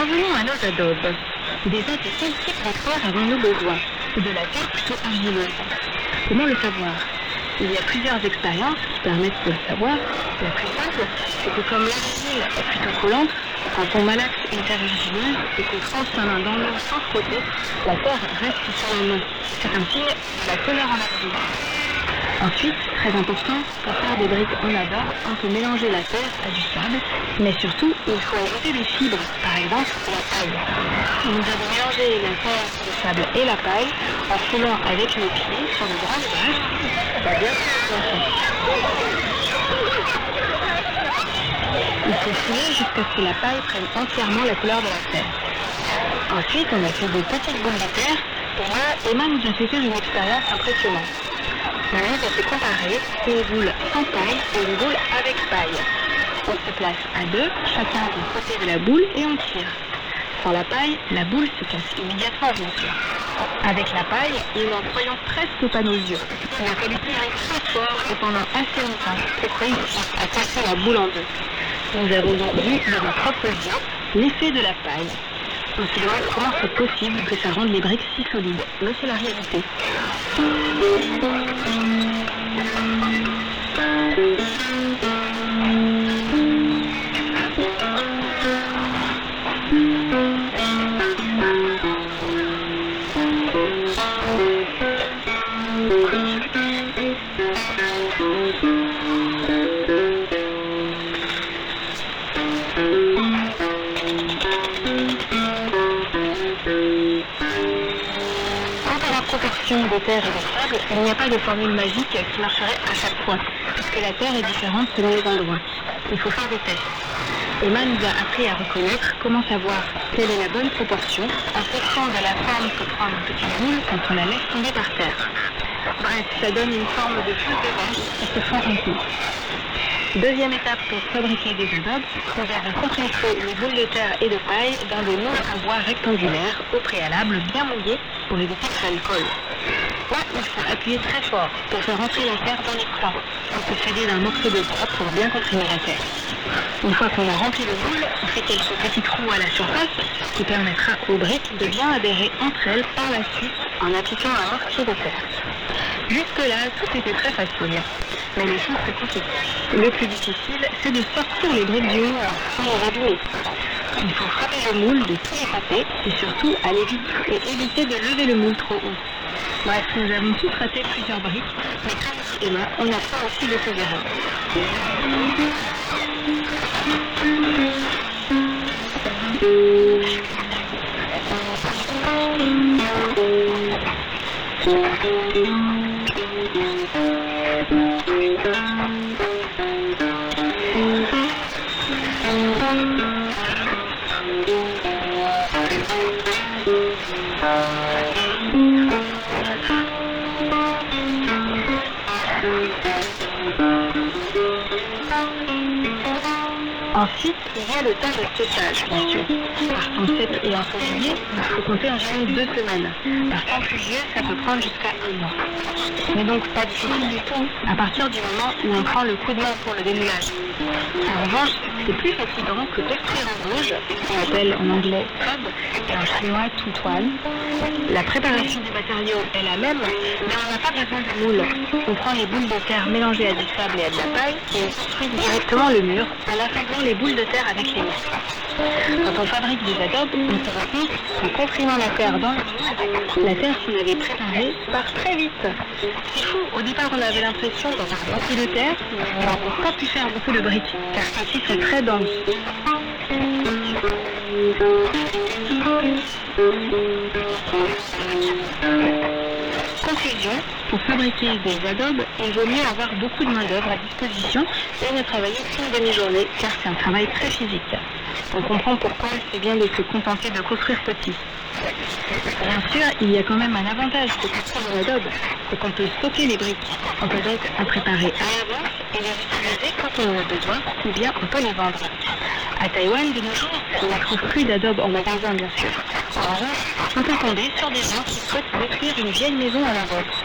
revenons à nos adobes. Déjà, de quel type de terre avons-nous besoin? De la terre plutôt argileuse. Comment le savoir? Il y a plusieurs expériences qui permettent de le savoir. La plus simple, c'est que comme l'argile est plutôt collante, quand on malaxe une terre argileuse et qu'on trempe sa main dans l'eau sans frotter, la terre reste sur la main. C'est un signe de la teneur en argile. Ensuite, très important, pour faire des briques en adobe, on peut mélanger la terre à du sable, mais surtout, il faut ajouter des fibres, par exemple la paille. Nous avons mélangé la terre, le sable et la paille en foulant avec nos pieds sur de grandes brèches. Ça va bien se. Il faut fouler jusqu'à ce que la paille prenne entièrement la couleur de la terre. Ensuite, on a fait des petites boules de terre, et là, Emma nous a fait faire une expérience impressionnante. On a fait comparer une boule sans paille et une boule avec paille. On se place à deux, chacun d'un côté de la boule et on tire. Sans la paille, la boule se casse immédiatement, bien sûr. Avec la paille, nous n'en croyons presque pas nos yeux. Il a fallu tirer très fort et pendant assez longtemps pour réussir à casser la boule en deux. Nous avons donc vu de nos propres yeux l'effet de la paille. On se demande comment c'est possible que ça rende les briques si solides, mais c'est la réalité. De terre et de sable, il n'y a pas de formule magique qui marcherait à chaque fois, puisque la terre est différente selon les endroits. Il faut faire des tests. Emma nous a appris à reconnaître comment savoir quelle est la bonne proportion en fonction de la forme que prend une petite boule quand on la laisse tomber par terre. Bref, ça donne une forme de flûte de vache qui se fond un coup. Deuxième étape pour fabriquer des adobes, nous avons compressé les boules de terre et de paille dans des moules en bois rectangulaires, au préalable bien mouillés pour éviter que ça le colle. Là, il faut appuyer très fort pour faire rentrer la terre dans les crans. On peut s'aider d'un morceau de bois pour bien comprimer la terre. Une fois qu'on a rempli le moule, on fait quelques petits trous à la surface, ce qui permettra aux briques de bien adhérer entre elles par la suite en appliquant un mortier de terre. Jusque-là, tout était très facile. Mais les choses se compliquent. Le plus difficile, c'est de sortir les briques du moule sans les abîmer. Il faut frapper le moule de tous les côtés et surtout aller vite et éviter de lever le moule trop haut. Bref, nous avons tous raté plusieurs briques, mais comme dit Emma, on apprend aussi de ses erreurs. Ensuite, il y a le temps de séchage, bien sûr. Par temps sec et ensoleillé, il faut compter environ 2 semaines. Par temps pluvieux, ça peut prendre jusqu'à 1 mois. Mais donc pas difficile du tout à partir du moment où on prend le coup de main pour le démoulage. En revanche, c'est plus fatigant que d'extraire en rouge, qu'on appelle en anglais cob et en chinois tutuan. La préparation des matériaux est la même, mais on n'a pas besoin de moule. On prend les boules de terre mélangées à du sable et à de la paille et on construit directement le mur en assemblant les boules de terre avec les mains. Quand on fabrique des adobes, on se rend compte qu'en comprimant la terre dans le moule, la terre qu'on avait préparée part très vite. C'est fou, au départ on avait l'impression d'avoir beaucoup de terre, mais on n'a pas pu faire beaucoup de briques, car celle-ci serait très dense. Conclusion, pour fabriquer des adobes, il vaut mieux avoir beaucoup de main-d'œuvre à disposition et ne travailler qu'une demi-journée, car c'est un travail très physique. On comprend pourquoi c'est bien de se contenter de construire petit. Bien sûr, il y a quand même un avantage de construire un adobe, c'est qu'on peut stocker les briques. On peut donc en préparer à l'avance et les utiliser quand on en a besoin, ou bien on peut les vendre. À Taïwan, de nos jours, on ne trouve plus d'adobe en magasin, bien sûr. En revanche, on peut tomber sur des gens qui souhaitent détruire une vieille maison à la vente.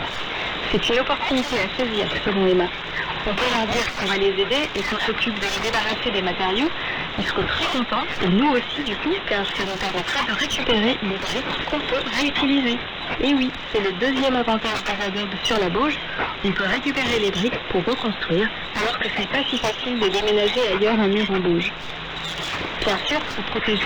C'est une opportunité à saisir, selon Emma. On peut leur dire qu'on va les aider et qu'on s'occupe de les débarrasser des matériaux, ils seront très contents, et nous aussi du coup, car ça nous permettra de récupérer les briques qu'on peut réutiliser. Et oui, c'est le deuxième avantage d'Azadob sur la Bauge, on peut récupérer les briques pour reconstruire, alors que c'est pas si facile de déménager ailleurs un mur en Bauge. Bien sûr, pour protéger